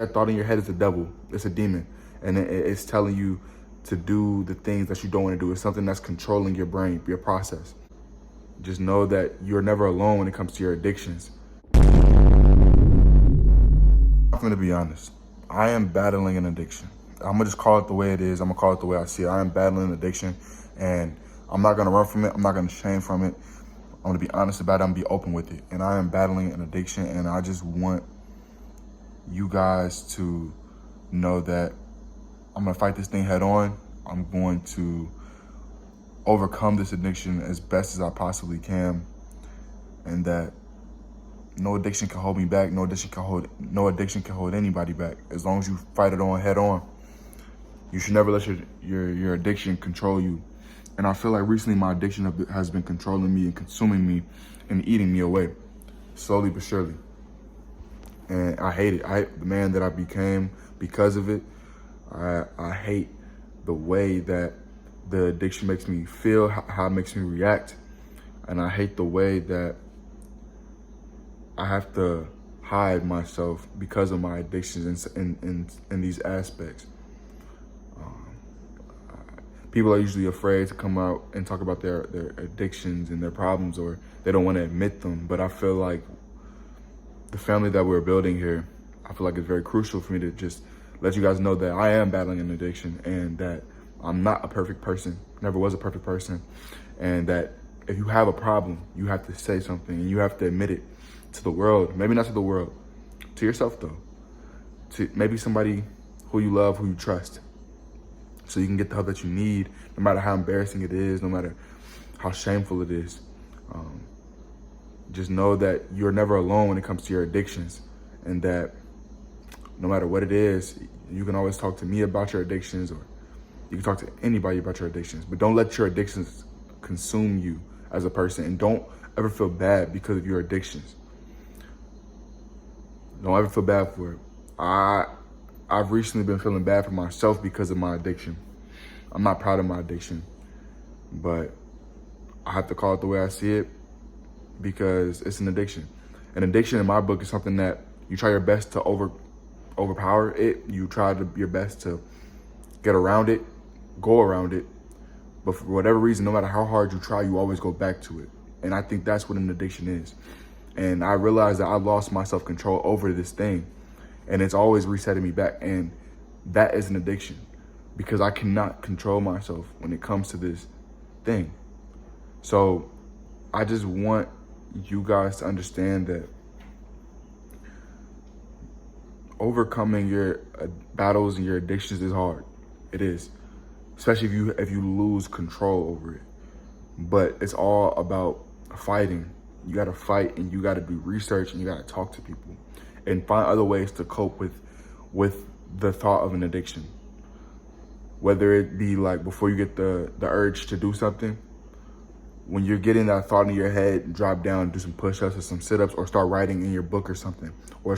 That thought in your head is a devil. It's a demon. And it's telling you to do the things that you don't want to do. It's something that's controlling your brain, your process. Just know that you're never alone when it comes to your addictions. I'm going to be honest. I am battling an addiction. I'm going to just call it the way it is. I'm going to call it the way I see it. I am battling an addiction, and I'm not going to run from it. I'm not going to shame from it. I'm going to be honest about it. I'm going to be open with it. And I am battling an addiction, and I just want you guys to know that I'm going to fight this thing head on. I'm going to overcome this addiction as best as I possibly can, and that no addiction can hold me back. No addiction can hold anybody back. As long as you fight it on head on, you should never let your addiction control you. And I feel like recently my addiction has been controlling me and consuming me and eating me away, slowly but surely. And I hate it. I hate the man that I became because of it. I hate the way that the addiction makes me feel, how it makes me react. And I hate the way that I have to hide myself because of my addictions in these aspects. People are usually afraid to come out and talk about their addictions and their problems, or they don't want to admit them. But I feel like the family that we're building here, I feel like it's very crucial for me to just let you guys know that I am battling an addiction, and that I'm not a perfect person, never was a perfect person. And that if you have a problem, you have to say something, and you have to admit it to the world. Maybe not to the world, to yourself though. To maybe somebody who you love, who you trust, so you can get the help that you need, no matter how embarrassing it is, no matter how shameful it is. Just know that you're never alone when it comes to your addictions, and that no matter what it is, you can always talk to me about your addictions, or you can talk to anybody about your addictions. But don't let your addictions consume you as a person, and don't ever feel bad because of your addictions. Don't ever feel bad for it. I've recently been feeling bad for myself because of my addiction. I'm not proud of my addiction, but I have to call it the way I see it, because it's an addiction. An addiction in my book is something that you try your best to overpower it. You try your best to get around it, go around it. But for whatever reason, no matter how hard you try, you always go back to it. And I think that's what an addiction is. And I realized that I lost my self-control over this thing, and it's always resetting me back. And that is an addiction, because I cannot control myself when it comes to this thing. So I just want you guys to understand that overcoming your battles and your addictions is hard. It is, especially if you lose control over it. But it's all about fighting. You gotta fight, and you gotta do research, and you gotta talk to people and find other ways to cope with the thought of an addiction. Whether it be like before you get the urge to do something, when you're getting that thought in your head, drop down, do some push-ups or some sit-ups, or start writing in your book or something, or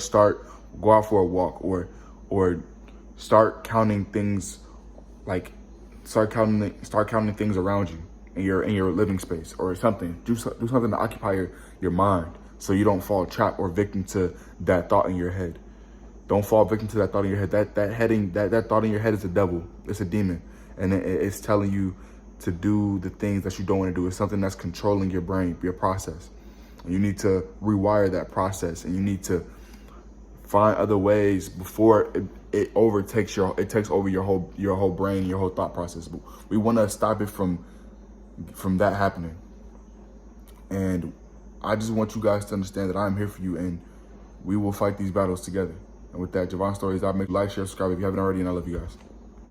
go out for a walk, or start counting things, like start counting things around you in your living space or something. Do something to occupy your mind, so you don't fall trap or victim to that thought in your head. Don't fall victim to that thought in your head. That thought in your head is a devil. It's a demon, and it's telling you to do the things that you don't want to do. It's something that's controlling your brain, your process. And you need to rewire that process, and you need to find other ways before it takes over your whole brain, your whole thought process. But we want to stop it from that happening. And I just want you guys to understand that I'm here for you, and we will fight these battles together. And with that, Javon Stories, I'll make like, share, subscribe if you haven't already, and I love you guys.